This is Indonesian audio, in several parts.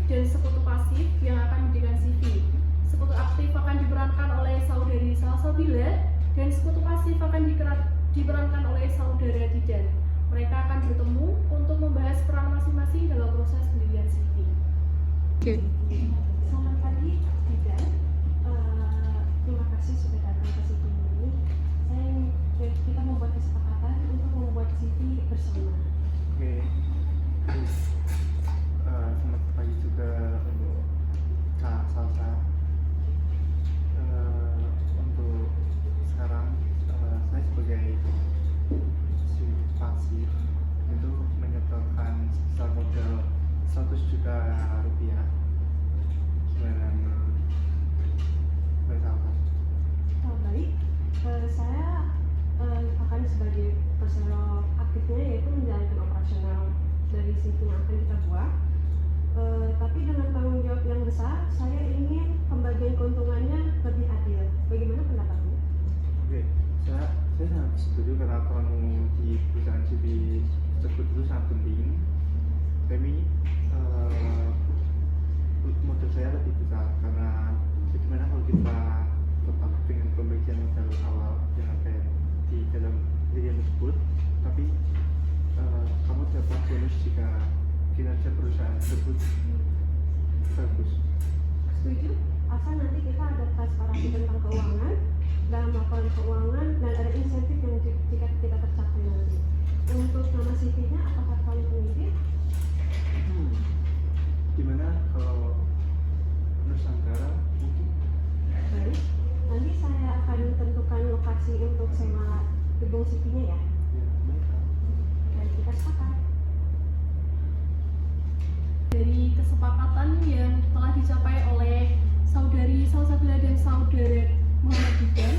dan sekutu pasif yang akan mendirikan CV. Sekutu aktif akan diperankan oleh saudari Salsabila dan sekutu pasif akan diperankan oleh saudara Didan. Mereka akan bertemu untuk membahas peran masing-masing dalam proses pendirian CV. Selamat pagi, Didan. Terima kasih sudah datang ke CV ini. Kita membuat kesepakatan untuk membuat CV bersama. Selamat pagi juga untuk Kak Salsa. Untuk sekarang saya sebagai pasif itu menyetorkan sebesar modal 100 juta rupiah. Gimana menurut Mbak Salsa? Baik, saya akan sebagai personal aktifnya yaitu menjalankan operasional dari CV yang akan kita buat. Tapi dengan tanggung jawab yang besar, saya ingin pembagian keuntungannya lebih adil. Bagaimana pendapatmu? Saya sangat setuju karena peranmu di perusahaan CV tersebut itu sangat penting. Tapi modal saya lebih besar karena bagaimana kalau kita tetap dengan pembagian modal awal yang ada di dalam pendirian tersebut, tapi kamu dapat bonus jika kinerja perusahaan tersebut bagus. Setuju? Asal nanti kita ada transparansi tentang keuangan dalam laporan keuangan dan ada insentif yang jika kita tercapai nanti. Untuk nama CV-nya, apakah kamu peneliti? Gimana kalau Nusantara mungkin? Baik, nanti saya akan tentukan lokasi untuk sewa gedung CV-nya ya. Ya, baik. Dan kita sepakat. Dari kesepakatan yang telah dicapai oleh saudari Salsabila dan saudara Muhammad Didan,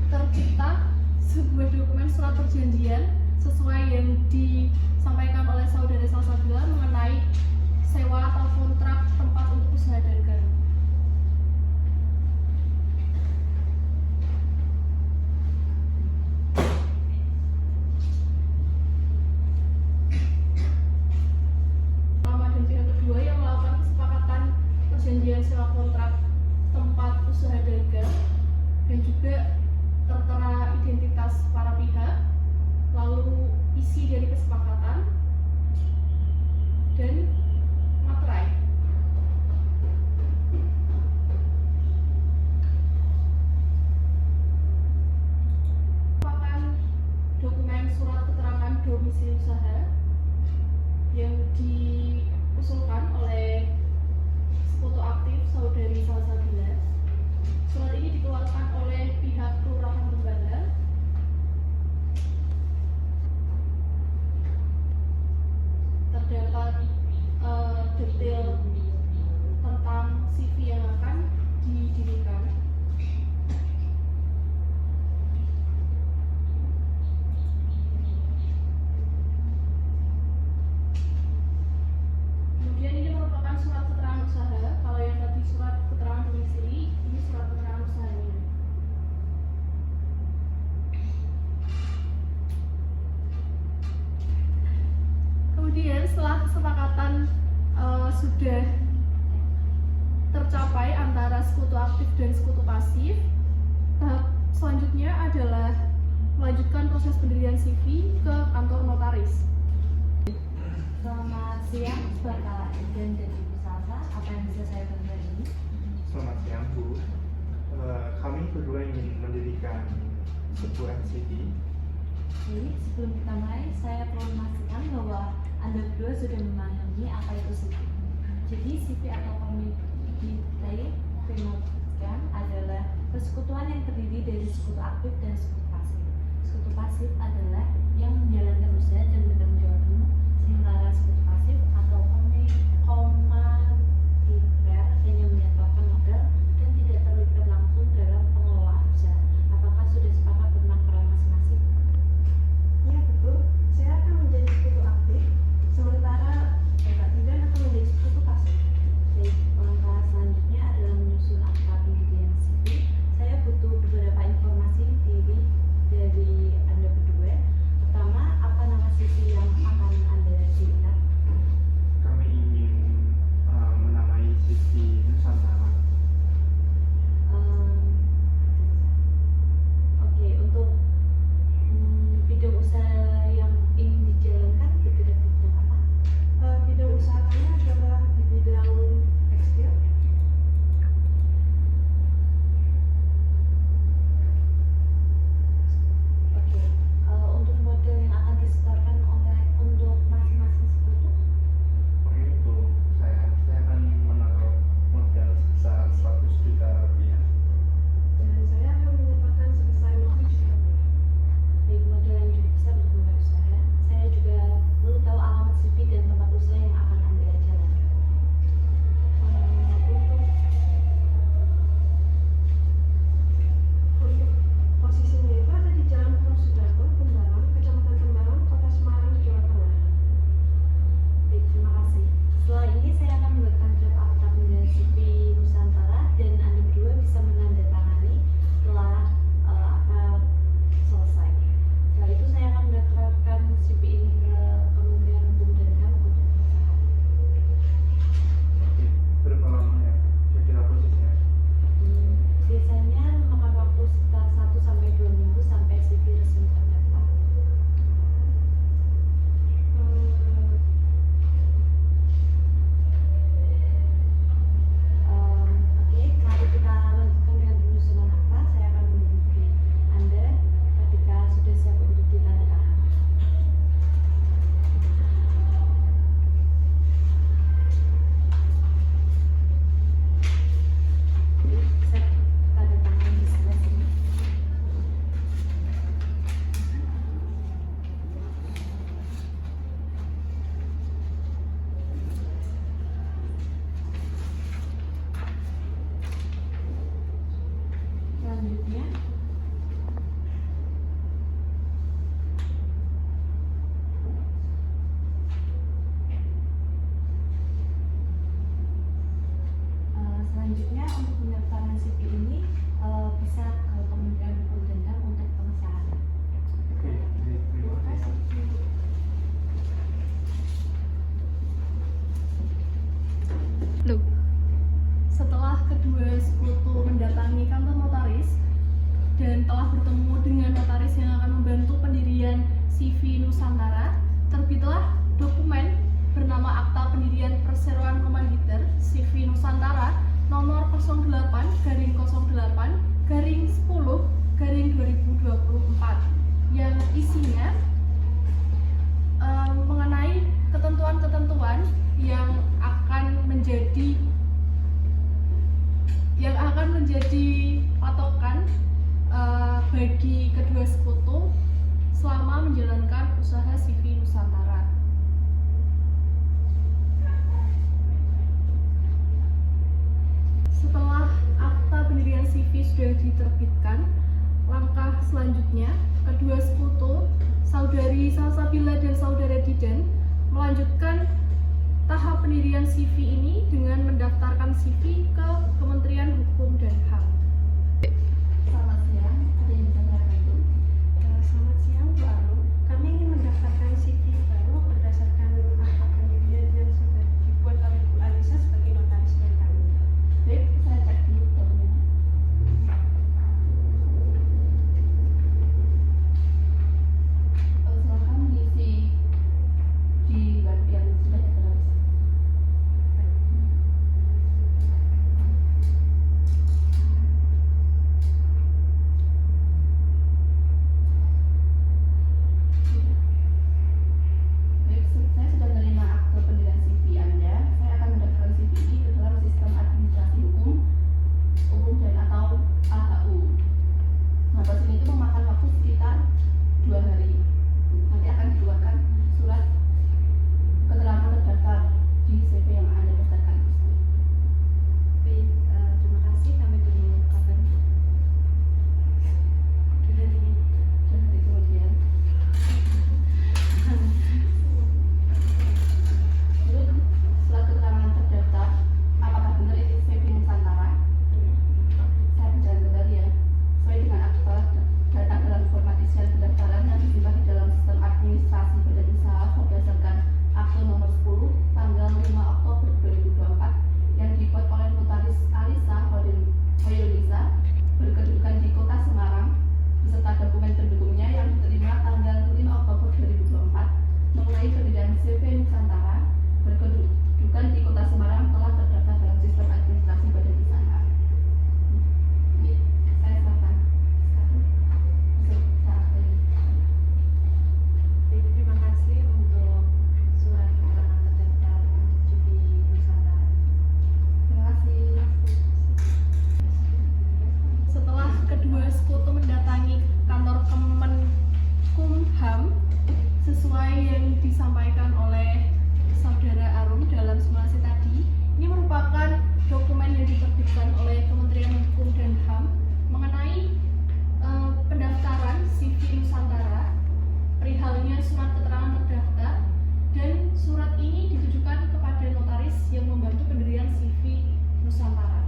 tercipta sebuah dokumen surat perjanjian sesuai yang disampaikan oleh saudara Salsabila mengenai sewa atau kontrak tempat untuk usaha dagang. Perjanjian sewa kontrak tempat usaha dagang dan juga tertera identitas para pihak, lalu isi dari kesepakatan dan materai. Merupakan dokumen surat keterangan domisili usaha yang diusulkan oleh Sekutu aktif saudari Salsabila. Surat ini dikeluarkan oleh pihak Kelurahan Lembana. Terdapat detail tentang CV yang akan didirikan. Kemudian ini merupakan surat keterangan usaha. Kalau yang tadi surat keterangan domisili, ini surat keterangan usahanya. Kemudian setelah kesepakatan sudah tercapai antara sekutu aktif dan sekutu pasif, tahap selanjutnya adalah melanjutkan proses pendirian CV ke kantor notaris. Selamat siang, Bapak Didan dan Ibu Salsa. Apa yang bisa saya bantu hari ini? Selamat siang, Bu. Kami berdua ingin mendirikan sebuah CV. Jadi, sebelum kita mulai, saya perlu memastikan bahwa Anda berdua sudah memahami apa itu CV. Jadi, CV atau Community Framework adalah persekutuan yang terdiri dari sekutu aktif dan sekutu pasif. Sekutu pasif adalah yang menjalankan usaha dan bertanggung jawab penuh, sementara sekutu pasif atau komandirer hanya menyetorkan modal dan tidak terlibat langsung dalam pengelolaan usaha. Apakah sudah sepakat tentang peran masing-masing? Ya betul, saya akan menjadi sekutu aktif, sementara Bapak Didan akan menjadi sekutu pasif. Baik, langkah selanjutnya adalah menyusun akta pendirian CV. Saya butuh beberapa informasi diri dari Anda berdua. Pertama, apa nama CV yang 08/08/10/2024 yang isinya mengenai ketentuan-ketentuan yang akan menjadi patokan bagi kedua sekutu selama menjalankan usaha CV Nusantara. Setelah akta pendirian CV sudah diterbitkan, langkah selanjutnya kedua sekutu, saudari Salsabila dan saudara Didan, melanjutkan tahap pendirian CV ini dengan mendaftarkan CV ke Kementerian Hukum dan HAM. Selamat siang, ada yang bisa saya bantu? Selamat siang Bu Arum. Kami ingin mendaftarkan CV baru berdasarkan akta pendirian yang sudah dibuat oleh Bu Alisa sebagai notaris dari kami. Baik, saya cek dulu dokumennya. Silakan mengisi di web yang sudah ditulis. Baik, saya sudah menerima akte pendirian CV Anda. Saya akan mendaftarkan CV ini ke dalam sistem administrasi umum dan atau AHU. Nah, proses itu memakan waktu sekitar 2 hari. Nanti akan dikeluarkan surat keterangan terdaftar di CV yang Anda daftarkan tersebut. Baik, terima kasih. Kami tunggu kabar. Kemudian ini. Dan nanti kemudian Lalu, surat keterangan terdaftar, apakah benar itu CV Nusantara? Saya berjalan kembali ya. Sesuai dengan akta data dalam format isian pendaftaran yang disimpan di dalam sistem administrasi badan usaha berdasarkan akte nomor 10 tanggal 5 Oktober 2024 yang dibuat oleh notaris Alisa Hoyolisa berkedudukan di Kota Semarang beserta dokumen pendukungnya yang diterima tanggal 5 Oktober 2024 mengenai pendirian CV Nusantara berkedudukan di Kota Semarang telah terdaftar dalam sistem administrasi badan usaha. Ini saya serahkan sekarang untuk saat ini. Baik, terima kasih untuk surat keterangan terdaftar CV Nusantara. Terima kasih. Setelah kedua sekutu mendatangi kantor Kemenkumham sesuai yang disampaikan oleh saudara Arum dalam simulasi tadi, ini merupakan dokumen yang diterbitkan oleh Kementerian Hukum dan HAM mengenai pendaftaran CV Nusantara, perihalnya surat keterangan terdaftar, dan surat ini ditujukan kepada notaris yang membantu pendirian CV Nusantara.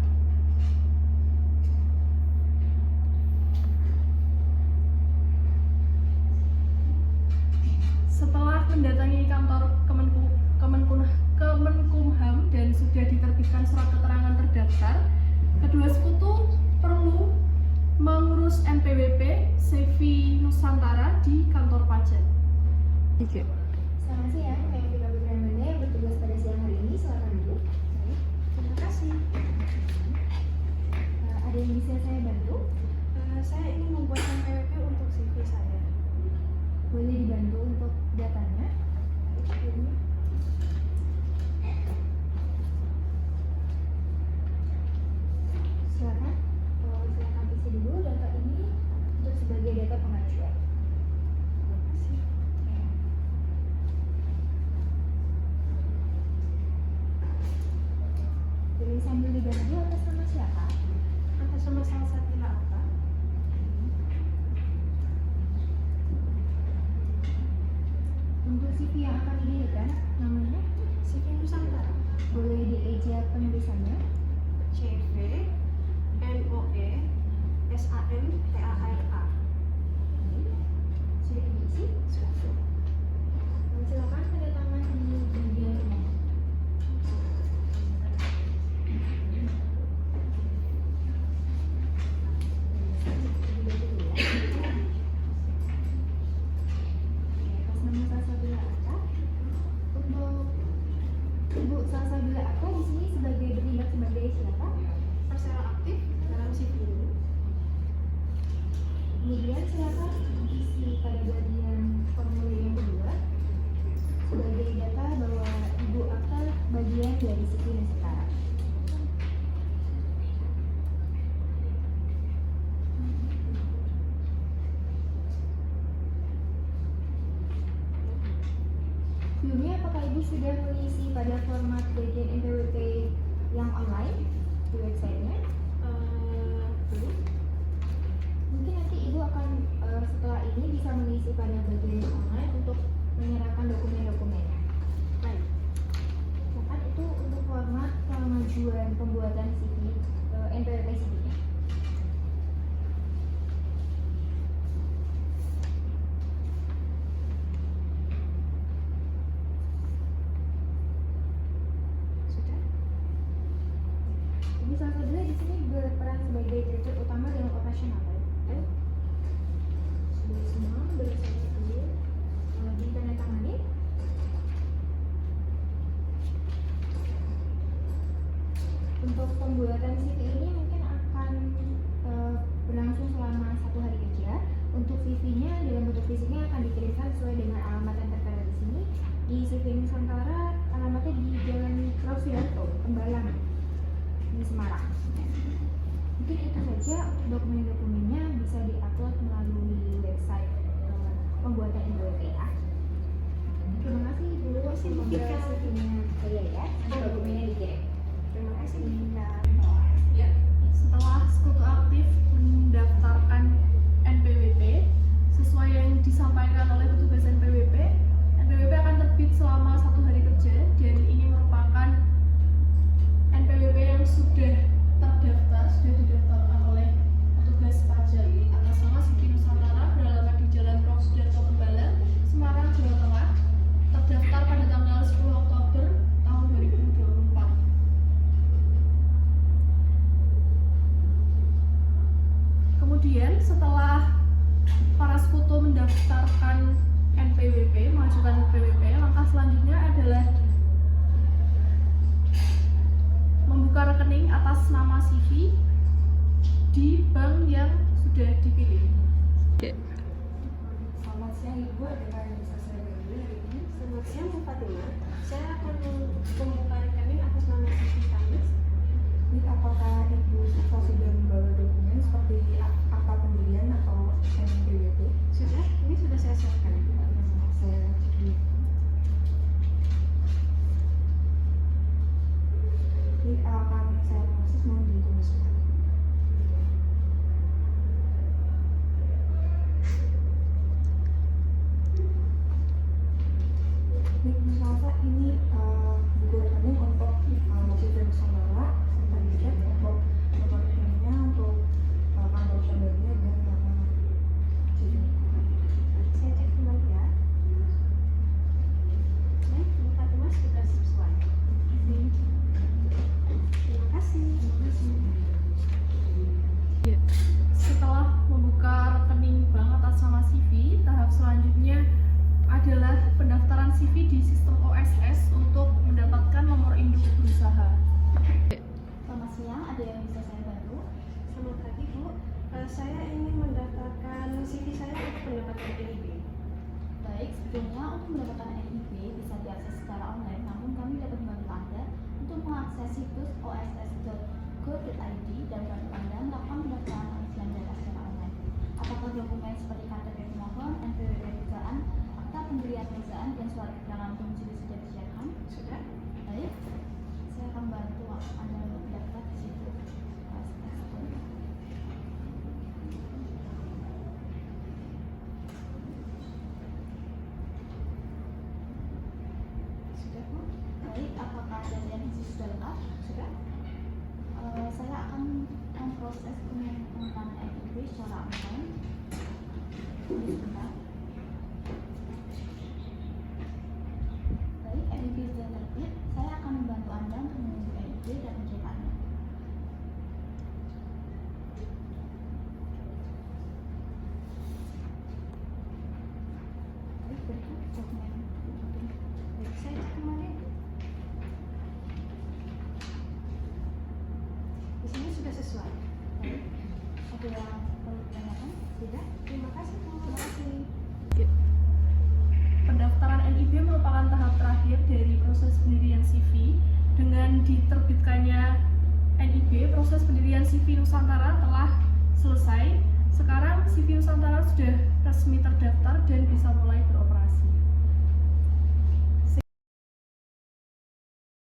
Setelah mendatangi kantor Kemenkumham dan sudah diterbitkan surat keterangan terdaftar, kedua sekutu perlu mengurus NPWP CV Nusantara di kantor pajak. Selamat siang, saya Tika Putramana yang bertugas pada siang hari ini. Silakan duduk. Terima kasih. Ada yang bisa saya bantu? Saya ingin membuat NPWP untuk CV saya. Boleh dibantu untuk datanya? Silakan. Silakan isi dulu data ini untuk sebagai data pengajuan. Terima kasih. Boleh sambil dibantu atas nama siapa? Atas nama Salsabila apa? Untuk CV yang akan didirikan, namanya CV Nusantara. boleh dieja penulisannya. CV NOE SANTARA. Sudah diisi? Sudah. Silakan tanda tangan di bagian rumah. Atas nama Salsabila Aka. Untuk Ibu Salsabila Aka di sini sebagai bertindak sebagai siapa? persero aktif dalam CV ini. Kemudian silakan isi pada bagian formulir yang kedua sebagai data bahwa Ibu Akta bagian dari CV dan setara. Sebelumnya, apakah Ibu sudah mengisi pada format bagian NPWP yang online di websitenya? Belum. Mungkin nanti Ibu akan setelah ini bisa mengisi pada bagian online untuk menyerahkan dokumen-dokumennya. Baik. Silakan itu untuk format pengajuan pembuatan CV NPWP CV-nya. Sudah? Ibu salah satunya di sini berperan sebagai direktur utama dalam operasional. Ayo. Sudah semua berdasarkan dulu ditandatangani. Untuk pembuatan CV ini mungkin akan berlangsung selama 1 hari kerja. Untuk CV-nya dalam bentuk fisiknya akan dikirimkan sesuai dengan alamat yang tertera di sini. Di CV Nusantara alamatnya di Jalan Rosianto, Tembalang, di Semarang. Mungkin itu saja untuk dokumen-dokumennya bisa diupload melalui website pembuatan NPWP ya. Terima kasih dulu, semoga CV-nya saya ya, dokumennya dikirim. Terima kasih. Ya. Setelah sekutu aktif mendaftarkan NPWP sesuai yang disampaikan oleh petugas NPWP, NPWP akan terbit selama 1 hari kerja dan ini merupakan NPWP yang sudah didaftarkan oleh petugas pajak atas nama CV Nusantara beralamat di Jalan Prof. Sudarto Tembalang, Semarang, Jawa Tengah, terdaftar pada tanggal 10 Oktober tahun 2024. Kemudian setelah para sekutu mendaftarkan NPWP, mengajukan NPWP, langkah selanjutnya adalah membuka rekening atas nama CV di bank yang sudah dipilih. Selamat siang Ibu, apakah yang bisa saya bantu hari ini? Selamat siang Bu Fatima. Saya akan membuka rekening atas nama CV kami. Ini apakah Ibu sudah membawa dokumen seperti akta pendirian atau NPWP? Sudah, ini sudah saya siapkan. Saya cek dulu. Ini akan saya proses, mohon ditunggu sebentar. Ini misalnya ini buku rekening untuk CV Nusantara serta dicek untuk nomor rekeningnya untuk kantor sumbernya dan nama CV. Saya cek kembali ya. Baik, Bu Fatima sudah sesuai. Terima kasih. Setelah membuka rekening bank atas nama CV, tahap selanjutnya adalah pendaftaran CV di sistem OSS untuk mendapatkan nomor induk berusaha. Selamat siang, ada yang bisa saya bantu? Selamat pagi Bu, saya ingin mendaftarkan CV saya untuk mendapatkan NIB. Baik, sebelumnya untuk mendapatkan NIB bisa diakses secara online, namun kami dapat membantu Anda untuk mengakses situs oss.go.id dan bantu Anda melakukan pendaftaran pengisian data secara online. Apakah dokumen seperti KTP pemohon, NPWP perusahaan, akta pendirian perusahaan, dan surat keterangan domisili sudah disiapkan? Sudah? Baik, saya akan bantu Anda untuk mendaftar di situ. Sudah, Bu? Baik, apakah data yang isi sudah lengkap? Sudah? Saya akan memproses pengurusan NIB secara online. Tunggu sebentar. Baik, NIB sudah terbit. Saya akan membantu Anda untuk mengunduh NIB dan mencetaknya. Baik, berikut dokumen. Baik, saya cek kembali. Di sini sudah Ada yang perlu ditanyakan? Tidak? Terima kasih Bu. Terima kasih. Pendaftaran NIB merupakan tahap terakhir dari proses pendirian CV. Dengan diterbitkannya NIB, proses pendirian CV Nusantara telah selesai. Sekarang CV Nusantara sudah resmi terdaftar dan bisa mulai beroperasi.